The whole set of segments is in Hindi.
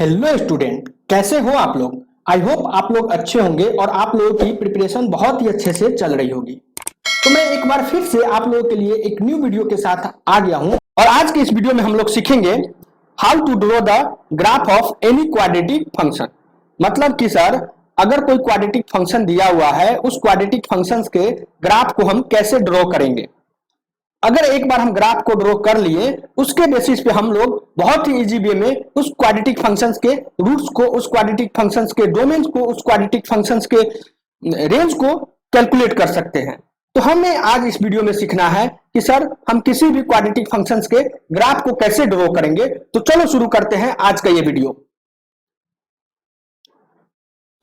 हेलो स्टूडेंट, कैसे हो आप लोग। आई होप आप लोग अच्छे होंगे और आप लोगों की प्रिपरेशन बहुत ही अच्छे से चल रही होगी। तो मैं एक बार फिर से आप लोगों के लिए एक न्यू वीडियो के साथ आ गया हूं और आज के इस वीडियो में हम लोग सीखेंगे how to draw the graph of any quadratic function. मतलब कि सर, अगर कोई क्वाड्रेटिक फंक्शन दिया हुआ है, उस क्वाड्रेटिक फंक्शन के ग्राफ को हम कैसे ड्रॉ करेंगे। अगर एक बार हम ग्राफ को ड्रॉ कर लिए, उसके बेसिस पे हम लोग बहुत ही इजी वे में उस क्वाड्रेटिक फंक्शंस के रूट्स को, उस क्वाड्रेटिक फंक्शंस के डोमेन्स को, उस क्वाड्रेटिक फंक्शंस के रेंज को कैलकुलेट कर सकते हैं। तो हमें आज इस वीडियो में सीखना है कि सर हम किसी भी क्वाड्रेटिक फंक्शंस के ग्राफ को कैसे ड्रॉ करेंगे। तो चलो शुरू करते हैं आज का ये वीडियो।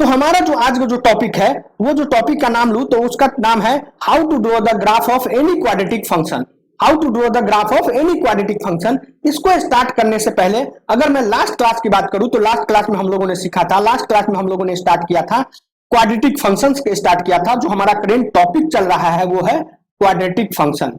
तो हमारा जो आज का जो टॉपिक है, वो जो टॉपिक का नाम लूं तो उसका नाम है how to draw the graph of any quadratic function. How to draw the graph of any quadratic function. इसको स्टार्ट करने से पहले अगर मैं लास्ट क्लास की बात करूं तो लास्ट क्लास में हम लोगों ने सीखा था, लास्ट क्लास में हम लोगों ने स्टार्ट किया था क्वाड्रेटिक फंक्शंस के स्टार्ट किया था। जो हमारा करेंट टॉपिक चल रहा है वो है क्वाड्रेटिक फंक्शन।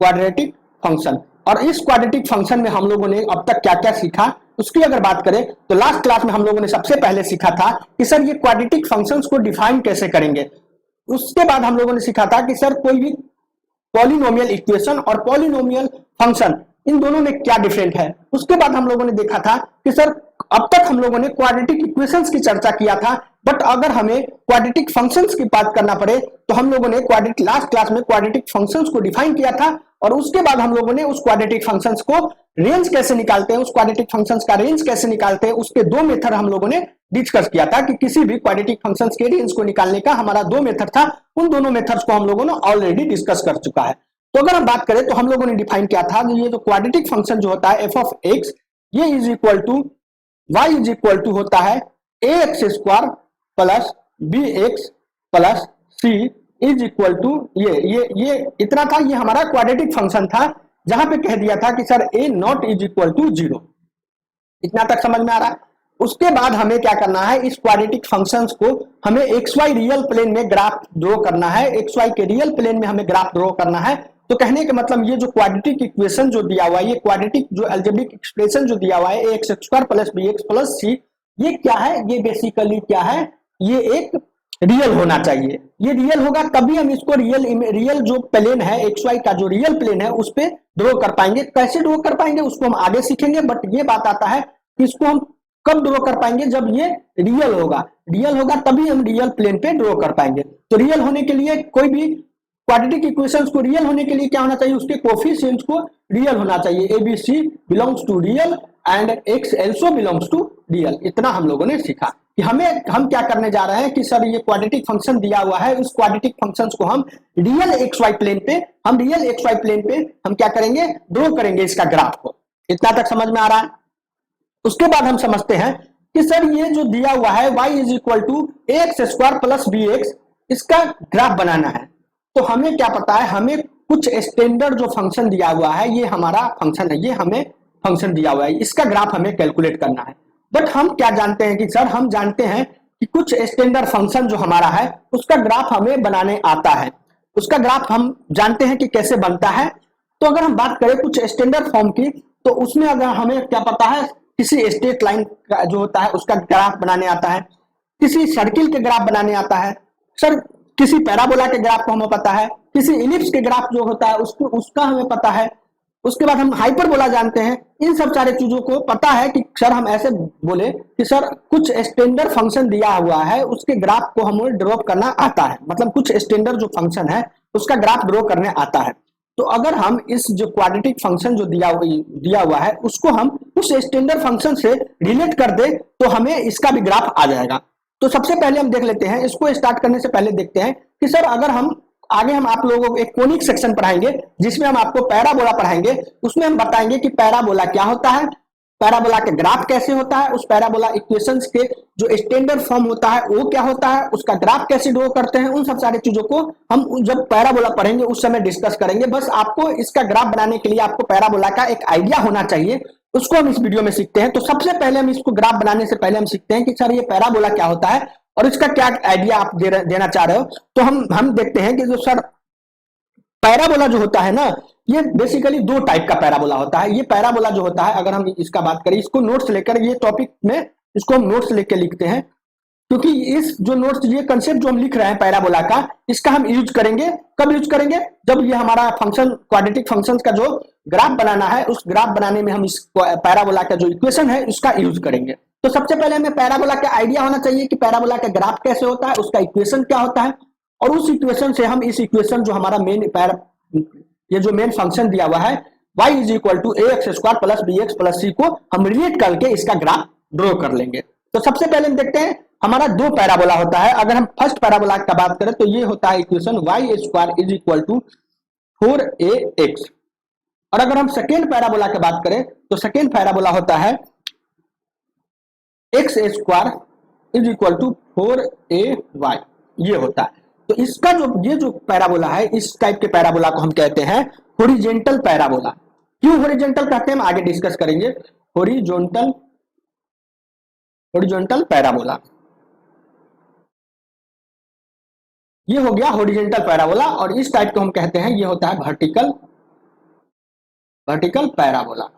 क्वाड्रेटिक फंक्शन, और इस क्वाड्रेटिक फंक्शन में हम लोगों ने अब तक क्या क्या सीखा उसकी अगर बात करें तो लास्ट क्लास में हम लोगों ने सबसे पहले सीखा था कि सर ये क्वाड्रेटिक फंक्शंस को डिफाइन कैसे करेंगे। उसके बाद हम लोगों ने सीखा था कि सर कोई भी पॉलिनोमियल इक्वेशन और पॉलिनोमियल फंक्शन, इन दोनों में क्या डिफरेंट है। उसके बाद हम लोगों ने देखा था कि सर अब तक हम लोगों ने क्वाड्रेटिक इक्वेशंस की चर्चा किया था, बट अगर हमें क्वाड्रेटिक फंक्शंस की बात करना पड़े तो हम लोगों ने क्वाड्रेटिक लास्ट क्लास में क्वाड्रेटिक फंक्शंस को डिफाइन किया था। और उसके बाद हम लोगों ने उस क्वाड्रेटिक फंक्शंस को रेंज कैसे निकालते हैं, उस क्वाड्रेटिक फंक्शंस का रेंज कैसे निकालते हैं, उसके दो मेथड हम लोगों ने डिस्कस किया था कि किसी भी क्वाड्रेटिक फंक्शंस के रेंज को निकालने का हमारा दो मेथड था। उन दोनों मेथड्स को हम लोगों ने ऑलरेडी डिस्कस कर चुका है। तो अगर हम बात करें तो हम लोगों ने डिफाइन किया था कि ये जो क्वाड्रेटिक फंक्शन जो होता है एफ ऑफ एक्स, ये is equal to Y is equal to होता है A x square plus B X plus C is equal to ये इतना था। ये हमारा क्वाड्रेटिक फंक्शन था जहां पे कह दिया था कि sir a not is equal to 0। इतना तक समझ में आ रहा है। उसके बाद हमें क्या करना है, इस क्वाड्रेटिक फंक्शंस को हमें एक्स वाई रियल प्लेन में ग्राफ ड्रॉ करना है। एक्स वाई के रियल प्लेन में हमें ग्राफ ड्रॉ करना है। तो कहने का मतलब ये जो क्वाड्रेटिक इक्वेशन जो दिया हुआ है, ये क्वाड्रेटिक जो अलजेब्रिक एक्सप्रेशन जो दिया हुआ है A x square plus B X plus C, ये क्या है, ये बेसिकली क्या है, ये एक रियल होना चाहिए। ये रियल होगा तभी हम इसको रियल जो प्लेन है एक्स वाई का जो रियल प्लेन है उस पे ड्रॉ कर पाएंगे। कैसे ड्रॉ कर पाएंगे उसको हम आगे सीखेंगे, बट ये बात आता है कि इसको हम कब ड्रॉ कर पाएंगे, जब ये रियल होगा। रियल होगा तभी हम रियल प्लेन पे ड्रॉ कर पाएंगे। तो रियल होने के लिए कोई भी क्वाड्रेटिक इक्वेशंस को रियल होने के लिए क्या होना चाहिए, उसके कोफिशिएंट्स को रियल होना चाहिए। A b c belongs to real and x also belongs to real. इतना हम लोगों ने सीखा कि हम क्या करने जा रहे हैं कि सर ये क्वाड्रेटिक फंक्शन दिया हुआ है, उस क्वाड्रेटिक फंक्शंस को हम रियल एक्स वाई प्लेन पे हम क्या करेंगे, ड्रॉ करेंगे इसका ग्राफ को। इतना तक समझ में आ रहा है। उसके बाद हम समझते हैं कि सर ये जो दिया हुआ है y is equal to A x square plus B x, इसका ग्राफ बनाना है। तो हमें क्या पता है, हमें कुछ स्टैंडर्ड जो फंक्शन दिया हुआ है, ये हमारा फंक्शन है, ये हमें फंक्शन दिया हुआ है, इसका ग्राफ हमें कैलकुलेट करना है। बट हम क्या जानते हैं कि सर हम जानते हैं कि कुछ स्टैंडर्ड फंक्शन जो हमारा है उसका ग्राफ हमें बनाने आता है। उसका ग्राफ हम जानते हैं कि कैसे बनता है। तो अगर हम बात करें कुछ स्टैंडर्ड फॉर्म की, तो उसमें अगर हमें क्या पता है, किसी स्ट्रेट लाइन का जो होता है उसका ग्राफ बनाने आता है, किसी सर्किल के ग्राफ बनाने आता है, सर किसी पैराबोला के ग्राफ को हमें पता है, किसी इलिप्स के ग्राफ जो होता है उसका हमें पता है। उसके बाद हम हाइपरबोला जानते हैं। इन सब सारे चीजों को पता है कि सर हम ऐसे बोले कि सर कुछ स्टैंडर्ड फंक्शन दिया हुआ है, उसके ग्राफ को हमें ड्रॉ करना आता है। मतलब कुछ स्टैंडर्ड जो फंक्शन है उसका ग्राफ ड्रॉ करने आता है। तो अगर हम इस जो क्वाड्रेटिक फंक्शन जो दिया हुआ है उसको हम उस स्टैंडर्ड फंक्शन से रिलेट कर दे तो हमें इसका भी ग्राफ आ जाएगा। तो सबसे पहले हम देख लेते हैं, इसको स्टार्ट करने से पहले देखते हैं कि सर अगर हम आगे हम आप लोगों को एक कोनिक सेक्शन पढ़ाएंगे जिसमें हम आपको पैराबोला पढ़ाएंगे। उसमें हम बताएंगे कि पैराबोला क्या होता है, पैराबोला के ग्राफ कैसे होता है, उस पैराबोला इक्वेशंस के जो स्टैंडर्ड फॉर्म होता है वो क्या होता है, उसका ग्राफ कैसे ड्रॉ करते हैं। उन सब सारी चीजों को हम जब पैराबोला पढ़ेंगे उस समय डिस्कस करेंगे। बस आपको इसका ग्राफ बनाने के लिए आपको पैराबोला का एक आइडिया होना चाहिए, उसको हम इस वीडियो में सीखते हैं। तो सबसे पहले हम इसको ग्राफ बनाने से पहले हम सीखते हैं कि सर ये पैराबोला क्या होता है और इसका क्या आइडिया आप देना चाह रहे हो। तो हम देखते हैं कि जो सर पैराबोला जो होता है ना, ये बेसिकली दो टाइप का पैराबोला होता है। ये पैराबोला जो होता है, अगर हम इसका बात करें, इसको नोट्स लेकर, ये टॉपिक में इसको हम नोट्स लेकर लिखते हैं, क्योंकि इस जो नोट्स, ये कंसेप्ट जो हम लिख रहे हैं पैराबोला का, इसका हम यूज करेंगे। कब यूज करेंगे? जब ये हमारा फंक्शन, क्वाड्रेटिक फंक्शंस का जो ग्राफ बनाना है, उस ग्राफ बनाने में हम इस पैराबोला का जो इक्वेशन है उसका यूज करेंगे। तो सबसे पहले हमें पैराबोला का आइडिया होना चाहिए कि पैराबोला का ग्राफ कैसे होता है, उसका इक्वेशन क्या होता है, और उस इक्वेशन से हम इस इक्वेशन जो हमारा मेन ये जो मेन फंक्शन दिया हुआ है y is equal to A x square plus B X plus C को हम रिलेट करके इसका ग्राफ ड्रॉ कर लेंगे। तो सबसे पहले हम देखते हैं, हमारा दो पैराबोला होता है। अगर हम फर्स्ट पैराबोला का बात करें तो ये होता है equation y square is equal to 4ax, और अगर हम सेकेंड पैराबोला की बात करें तो सेकेंड पैराबोला होता है x square is equal to 4ay, ये होता है। तो इसका जो ये जो पैराबोला है, इस टाइप के पैराबोला को हम कहते हैं हॉरिजॉन्टल पैराबोला। क्यों हॉरिजॉन्टल कहते हैं हम आगे डिस्कस करेंगे। हॉरिजॉन्टल पैराबोला, ये हो गया हॉरिजॉन्टल पैराबोला, और इस टाइप को हम कहते हैं, ये होता है वर्टिकल पैराबोला।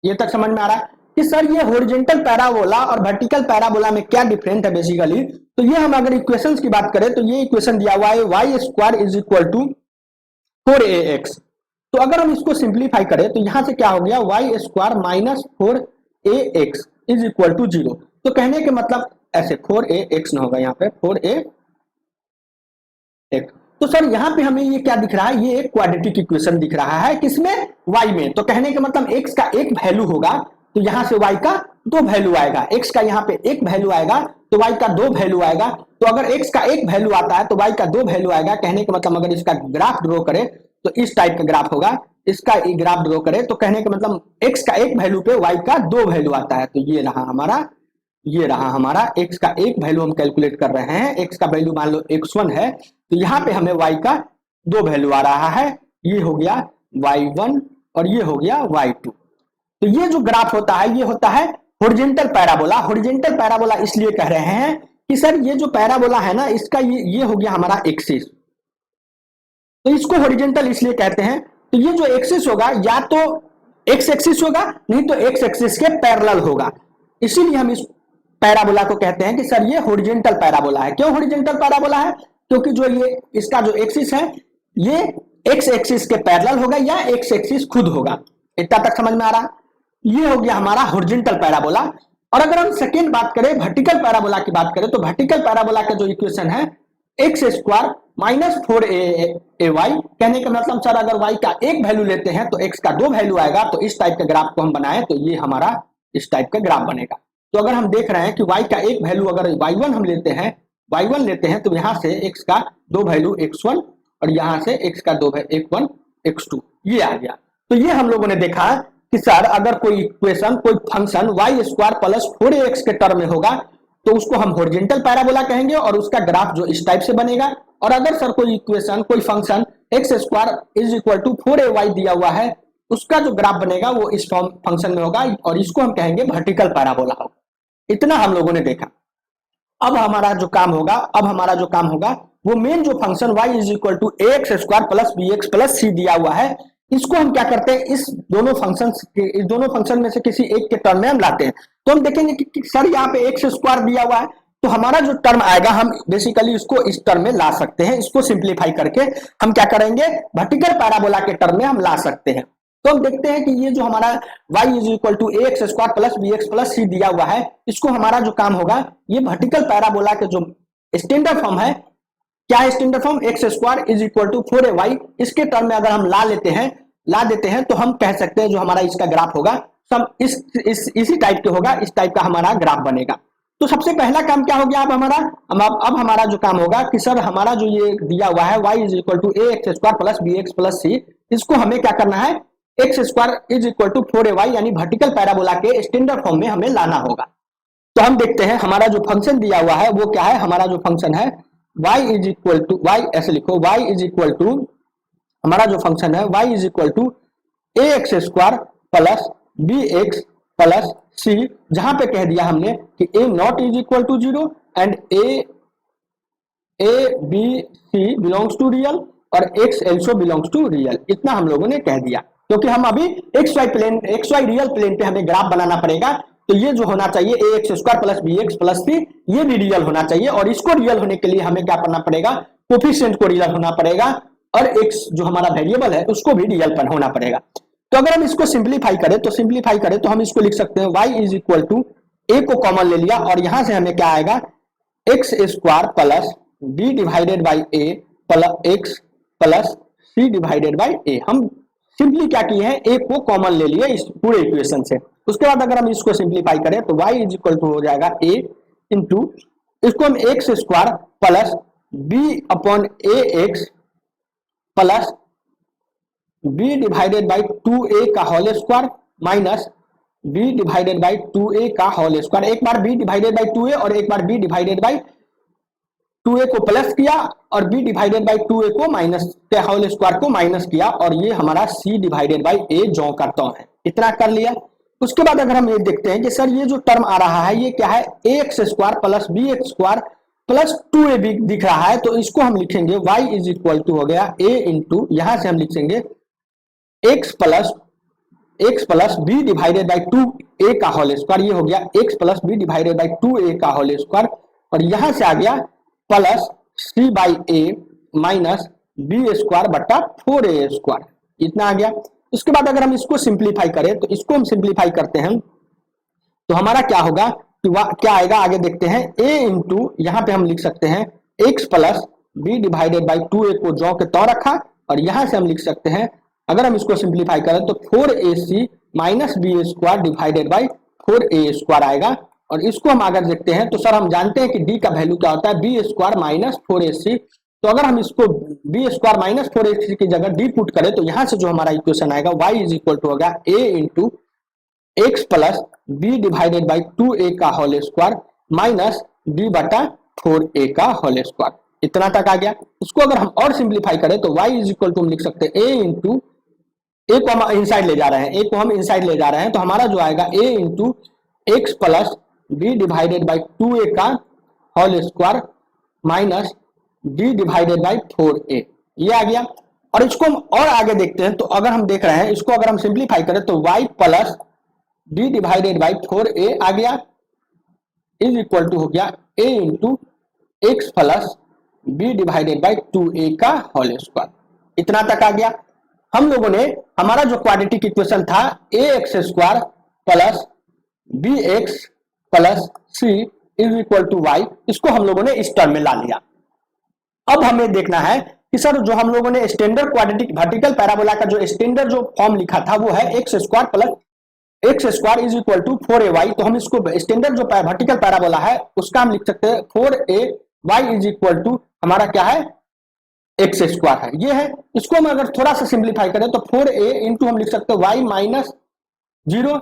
ये तक समझ में आ रहा है कि सर ये हॉरिजॉन्टल पैराबोला और वर्टिकल पैराबोला में क्या डिफरेंस है बेसिकली। तो ये हम अगर इक्वेशंस की बात करें तो ये इक्वेशन दिया हुआ है y square is equal to 4ax। तो अगर हम इसको सिंप्लीफाई करें तो यहां से क्या हो गया, y square minus 4ax is equal to 0। तो कहने के मतलब ऐसे 4ax ना होगा, यहाँ पे 4ax। तो सर यहाँ पे हमें ये क्या दिख रहा है, ये एक क्वाड्रेटिक इक्वेशन दिख रहा है, किसमें, y में। तो कहने का मतलब x का एक वैल्यू होगा तो यहाँ से y का दो वैल्यू आएगा, x का यहाँ पे एक वैल्यू आएगा तो y का दो वैल्यू आएगा। तो अगर x का एक वैल्यू आता है तो y का दो वैल्यू आएगा। कहने का मतलब अगर इसका ग्राफ ड्रॉ करें तो इस टाइप का ग्राफ होगा, इसका ग्राफ ड्रॉ करें तो कहने का मतलब x का एक वैल्यू पे y का दो वैल्यू आता है। तो ये रहा हमारा x का एक वैल्यू हम कैलकुलेट कर रहे हैं, x का वैल्यू मान लो x1 है, तो यहाँ पे हमें y का दो वैल्यू आ रहा है, ये हो गया y1 और ये हो गया y2। तो ये जो ग्राफ होता है ये होता है हॉरिजॉन्टल पैराबोला। हॉरिजॉन्टल पैराबोला इसलिए कह रहे हैं कि सर ये जो पैराबोला है ना, इसका ये हो गया हमारा एक्सिस, तो इसको हॉरिजॉन्टल इसलिए कहते हैं। तो ये जो एक्सिस होगा या तो एक्स एक्सिस होगा, नहीं तो एक्स एक्सिस के पैरेलल होगा, इसीलिए हम इस पैराबोला को कहते हैं कि सर ये हॉरिजॉन्टल पैराबोला है। क्यों हॉरिजॉन्टल पैराबोला है? क्योंकि जो ये इसका जो एक्सिस है ये एक्स एक्सिस के पैरेलल होगा या एक्स एक्सिस खुद होगा। इतना तक समझ में आ रहा? ये हो गया हमारा हॉरिजॉन्टल पैराबोला। और अगर हम सेकेंड बात करें, वर्टिकल पैराबोला की बात करें, तो वर्टिकल पैराबोला का जो इक्वेशन है एक्स स्क्वायर माइनस 4ay, कहने का मतलब सर अगर y का एक वैल्यू लेते हैं तो x का दो वैल्यू आएगा। तो इस टाइप का ग्राफ को हम बनाए तो ये हमारा इस टाइप का ग्राफ बनेगा। तो अगर हम देख रहे हैं कि y का एक वैल्यू अगर y1 हम लेते हैं तो यहाँ से x का दो वैल्यू x1 और यहाँ से x का दो x1 x2 ये आ गया। तो ये हम लोगों ने देखा कि सर अगर कोई इक्वेशन, कोई function y square plus 4ax के टर्म में होगा तो उसको हम हॉरिजॉन्टल पैराबोला कहेंगे और उसका ग्राफ जो इस टाइप से बनेगा। और अगर सर कोई इक्वेशन, कोई function x square is equal to 4ay दिया हुआ है, उसका जो ग्राफ बनेगा वो इस फॉर्म फंक्शन में होगा और इसको हम कहेंगे वर्टिकल पैराबोला होगा। इतना हम लोगों ने देखा। अब हमारा जो काम होगा वो मेन जो function y is equal to ax square plus bx plus c दिया हुआ है, इसको हम क्या करते हैं, इस दोनों फंक्शन में से किसी एक के टर्म में हम लाते हैं। तो हम देखेंगे कि सर यहाँ पे एक्स स्क्वायर दिया हुआ है, तो हमारा जो टर्म आएगा हम बेसिकली इसको इस टर्म में ला सकते हैं। इसको सिंप्लीफाई करके हम क्या करेंगे, वर्टिकल पैराबोला के टर्म में हम ला सकते हैं। तो हम देखते हैं कि ये जो हमारा y is equal to ax square plus bx plus c दिया हुआ है, इसको हमारा जो काम होगा, ये वर्टिकल पैराबोला के जो स्टैंडर्ड फॉर्म है, क्या है standard form, x square is equal to 4ay, इसके टर्म में अगर हम ला देते हैं तो हम कह सकते हैं जो हमारा इसका ग्राफ होगा सब इसी टाइप के होगा, इस टाइप का हमारा ग्राफ बनेगा। तो सबसे पहला काम क्या हो गया अब हमारा जो काम होगा कि सर हमारा जो ये दिया हुआ है y is equal to ax square plus bx plus c, इसको हमें क्या करना है, x square is equal to 4ay यानी वर्टिकल पैराबोला के स्टैंडर्ड फॉर्म में हमें लाना होगा। तो हम देखते हैं हमारा जो फंक्शन दिया हुआ है वो क्या है, हमारा जो फंक्शन है y is equal to, y ऐसे लिखो, y इज इक्वल टू, हमारा जो फंक्शन है y is equal to ax square plus bx plus c, जहां पे कह दिया हमने कि a not is equal to 0 and a b c belongs to real, और x also belongs to real, इतना हम लोगों ने कह दिया। क्योंकि हम अभी एक्स वाई रियल प्लेन पे हमें ग्राफ बनाना पड़ेगा, तो ये जो होना चाहिए A x square plus B X plus C, ये भी रियल होना चाहिए। और इसको रियल होने के लिए हमें क्या करना पड़ेगा, कोफिशिएंट को रियल होना पड़ेगा, और एक्स जो हमारा वेरिएबल है उसको भी रियल पर होना पड़ेगा। तो अगर हम इसको सिंप्लीफाई करें तो हम इसको लिख सकते हैं y इज इक्वल टू ए को कॉमन ले लिया, और यहां से हमें क्या आएगा X square plus B divided by A plus X plus C divided by A. हम सिंपली क्या किए हैं, ए को कॉमन ले लिए इस पूरे इक्वेशन से। उसके बाद अगर हम इसको सिंप्लीफाई करें तो y इज इक्वल टू हो जाएगा ए इंटू इसको हम x square plus b upon a x plus B divided by 2a का whole square minus b divided by 2a का होल स्क्वायर। एक बार b डिवाइडेड बाई 2a और एक बार b डिवाइडेड बाई 2a को प्लस किया और b डिवाइडेड बाई 2a को माइनस के होल स्क्वायर को माइनस किया, और ये हमारा c डिवाइडेड बाई a जो का टर्म है, इतना कर लिया। उसके बाद अगर हम ये देखते हैं कि सर ये जो टर्म आ रहा है ये क्या है, ax square plus B x square plus 2ab दिख रहा है, तो इसको हम लिखेंगे y इज इक्वल टू हो गया a इंटू यहां से हम लिखेंगे x plus B divided by 2a का होल स्क्वायर, ये हो गया x plus B divided by 2a का होल स्क्वायर, और यहां से आ गया plus c by a minus b square बटा 4a स्क्वायर, इतना आ गया। उसके बाद अगर हम इसको सिंप्लीफाई करें तो इसको हम सिंप्लीफाई करते हैं तो हमारा क्या होगा कि क्या आएगा आगे देखते हैं, a इंटू यहां पे हम लिख सकते हैं x plus B divided by 2a को जो के तौर रखा, और यहां से हम लिख सकते हैं अगर हम इसको सिंप्लीफाई करें तो 4ac minus b square divided by 4a square आएगा। और इसको हम अगर देखते हैं तो सर हम जानते हैं कि d का वैल्यू क्या होता है, बी स्क्वायर माइनस 4ac, तो अगर हम इसको बी स्क्वायर माइनस 4ac की जगह d पुट करें तो यहां से जो हमारा इक्वेशन आएगा y इज इक्वल टू होगा a into x plus B divided by 2a का होल स्क्वायर माइनस b बटा 4a का होल स्क्वायर, इतना तक आ गया। उसको अगर हम और सिंप्लीफाई करें तो y इज इक्वल टू हम लिख सकते हैं a इंटू ए को हम इनसाइड ले जा रहे हैं, ए को हम इनसाइड ले जा रहे हैं, तो हमारा जो आएगा a into x plus B divided by 2a का whole square minus d divided by 4a, ये आ गया। और इसको हम और आगे देखते हैं तो अगर हम देख रहे हैं इसको अगर हम सिंप्लीफाई करें तो y plus d divided by 4a आ गया इज इक्वल टू हो गया a into x plus B divided by 2a का होल स्क्वायर, इतना तक आ गया। हम लोगों ने हमारा जो क्वाड्रेटिक इक्वेशन था A x square plus B X plus C is equal to Y, इसको हम लोगों ने इस टर्म में ला लिया। अब हमें देखना है कि सर जो हम लोगों ने स्टैंडर्ड क्वाड्रेटिक वर्टिकल पैराबोला का जो स्टैंडर्ड जो फॉर्म लिखा था वो है x square plus x square is equal to 4ay, तो हम इसको स्टैंडर्ड जो वर्टिकल पैराबोला है उसका हम लिख सकते हैं 4ay इज इक्वल टू हमारा क्या है एक्स स्क्वायर है, ये है। इसको हम अगर थोड़ा सा सिंप्लीफाई करें तो 4a इंटू हम लिख सकते हैं y माइनस 0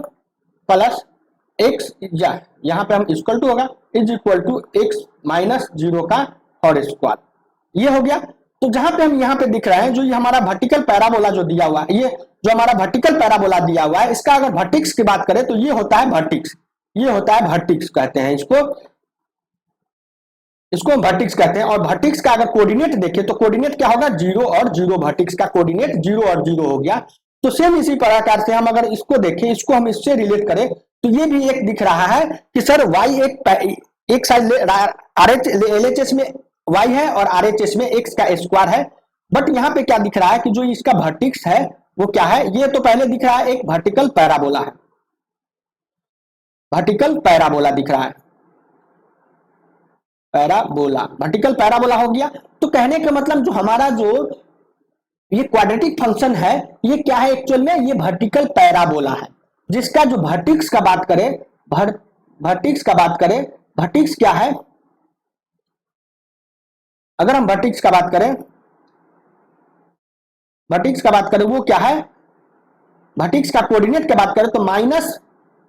प्लस एक्स, यहां पे हम इक्वल टू होगा is equal to x minus 0 का होल स्क्वायर, ये हो गया। तो जहां पे हम यहाँ पे दिख रहे हैं जो ये हमारा वर्टिकल पैराबोला जो दिया हुआ है, ये जो हमारा वर्टिकल पैराबोला दिया हुआ है इसका अगर वर्टिक्स की बात करें तो ये होता है वर्टिक्स, ये होता है वर्टिक्स कहते हैं इसको हम वर्टिक्स कहते हैं। और वर्टिक्स का अगर कोऑर्डिनेट देखें तो कोऑर्डिनेट क्या होगा 0 और 0, वर्टिक्स का कोऑर्डिनेट 0 और 0 हो गया। तो सेम इसी प्रकार से हम अगर इसको देखें, इसको हम इससे रिलेट करें तो ये भी एक दिख रहा है कि सर y एक साइड LHS में y है और RHS में x का स्क्वायर है, बट यहाँ पे क्या दिख रहा है कि जो इसका वर्टिक्स है वो क्या है, ये तो पहले दिख रहा है एक वर्टिकल पैराबोला है, वर्टिकल पैराबोला दिख रहा है, पैराबोला वर्टिकल पैराबोला हो गया। तो कहने का मतलब जो हमारा जो ये क्वाड्रेटिक फंक्शन है ये क्या है एक्चुअल में, ये वर्टिकल पैराबोला है, जिसका जो वर्टिक्स का बात करें वर्टिक्स क्या है, अगर हम वर्टिक्स का बात करें वो क्या है, वर्टिक्स का कोऑर्डिनेट की बात करें तो minus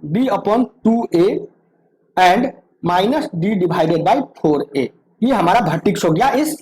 B upon 2a and minus D divided by 4a, ये हमारा वर्टिक्स हो गया इस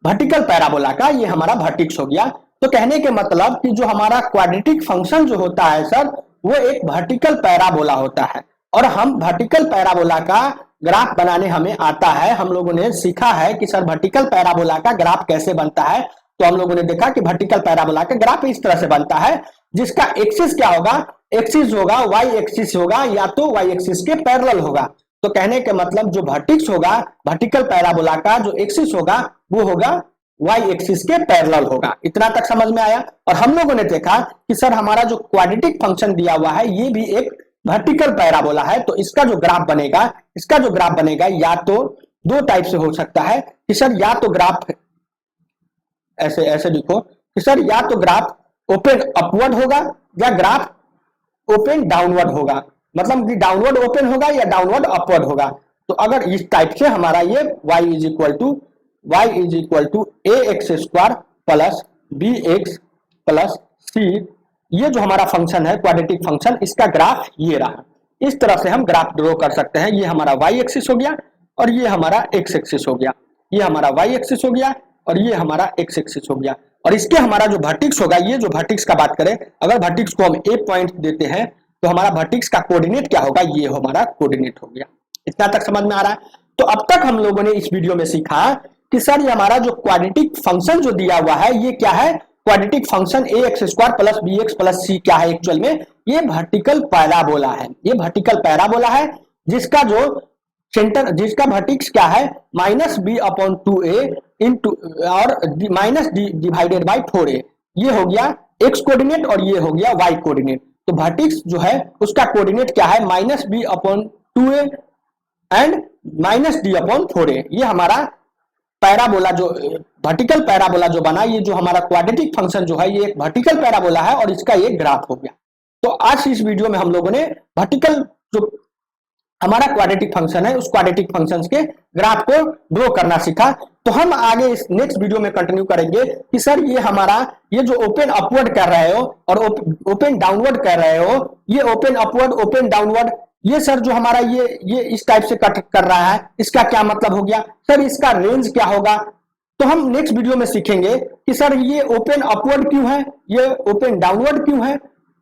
वर्टिकल पैराबोला का, ये हमारा वर्टिक्स हो गया। तो कहने के मतलब कि जो हमारा क्वाड्रेटिक फंक्शन जो होता है सर वो एक वर्टिकल पैराबोला होता है, और हम वर्टिकल पैराबोला का ग्राफ बनाने हमें आता है, हम लोगों ने सीखा है कि सर वर्टिकल पैराबोला का ग्राफ कैसे बनता है। तो हम लोगों ने देखा कि वर्टिकल पैराबोला का ग्राफ इस तरह से बनता है, जिसका एक्सिस क्या होगा, एक्सिस होगा वाई एक्सिस होगा या तो वाई एक्सिस के पैरेलल होगा। तो कहने के मतलब जो वर्टिक्स होगा वर्टिकल पैराबोला का जो एक्सिस होगा वो होगा वाई एक्सिस के पैरेलल होगा। इतना तक समझ में आया। और हम लोगों ने देखा कि सर हमारा जो क्वाड्रेटिक फंक्शन दिया हुआ है ये भी एक वर्टिकल पैराबोला है, तो इसका जो ग्राफ बनेगा या तो दो टाइप से हो सकता है कि सर या तो ग्राफ ऐसे ऐसे लिखो कि सर या तो ग्राफ ओपन अपवर्ड होगा या ग्राफ ओपन डाउनवर्ड होगा, मतलब कि डाउनवर्ड ओपन होगा या डाउनवर्ड अपवर्ड होगा। तो अगर इस टाइप से हमारा ये y is equal to A x square plus B X plus C, ये जो हमारा फंक्शन है क्वाड्रेटिक फंक्शन, इसका ग्राफ ये रहा। इस तरह से हम ग्राफ ड्रॉ कर सकते हैं। ये हमारा y एक्सिस हो गया और ये हमारा x एक्सिस हो गया, ये हमारा y एक्सिस हो गया और ये हमारा x एक्सिस हो गया। और इसके हमारा जो वर्टिक्स होगा, ये जो वर्टिक्स का बात करें, अगर वर्टिक्स को हम a पॉइंट देते हैं तो हमारा वर्टिक्स का कोऑर्डिनेट क्या होगा, ये हमारा कोऑर्डिनेट हो गया। इतना तक समझ में आ रहा है। तो अब तक हम लोगों ने इस वीडियो में सीखा कि सर ये हमारा जो क्वाड्रेटिक फंक्शन जो दिया हुआ है ये क्या है, quadratic function A x square plus B X plus C क्या है, एक्चुअल में ये वर्टिकल पैराबोला है। ये वर्टिकल पैराबोला है जिसका जो सेंटर, जिसका वर्टिक्स क्या है minus B upon 2a into और minus D divided by 4a, ये हो गया एक्स कोऑर्डिनेट और ये हो गया वाई कोऑर्डिनेट। तो वर्टिक्स जो है उसका कोऑर्डिनेट क्या है minus B upon 2a and minus d upon 4a। ये हमारा पैराबोला जो वर्टिकल पैराबोला जो बना, ये जो हमारा क्वाड्रेटिक फंक्शन जो है ये एक वर्टिकल पैराबोला है और इसका ये ग्राफ हो गया। तो आज इस वीडियो में हम लोगों ने वर्टिकल जो हमारा क्वाड्रेटिक फंक्शन है उस क्वाड्रेटिक फंक्शंस के ग्राफ को ड्रॉ करना सीखा। तो हम आगे इस नेक्स्ट वीडियो में कंटिन्यू करेंगे कि सर ये हमारा ये जो ओपन अपवर्ड कर रहे हो और ओपन डाउनवर्ड कर रहे हो, ये ओपन अपवर्ड ओपन डाउनवर्ड, ये सर जो हमारा ये इस टाइप से कट कर रहा है, इसका क्या मतलब हो गया, सर इसका रेंज क्या होगा। तो हम नेक्स्ट वीडियो में सीखेंगे कि सर ये ओपन अपवर्ड क्यों है, ये ओपन डाउनवर्ड क्यों है,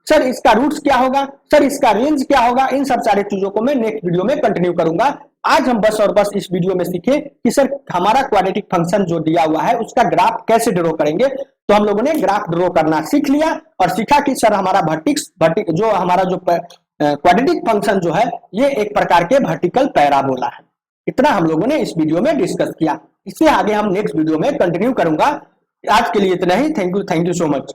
सर इसका रूट्स क्या होगा, सर इसका रेंज क्या होगा। इन सब सारी चीजों को मैं नेक्स्ट वीडियो में कंटिन्यू करूंगा। आज हम बस और बस इस वीडियो में सीखे कि सर हमारा क्वाड्रेटिक फंक्शन जो दिया हुआ है उसका ग्राफ कैसे ड्रॉ करेंगे। तो हम लोगों ने ग्राफ ड्रॉ करना सीख लिया और सीखा कि सर हमारा वर्टिक्स जो हमारा जो क्वाड्रेटिक फंक्शन जो है ये एक प्रकार के वर्टिकल पैराबोला है। इतना हम लोगों ने इस वीडियो में डिस्कस किया। इससे आगे हम नेक्स्ट वीडियो में कंटिन्यू करूंगा। आज के लिए इतना ही। Thank you so much.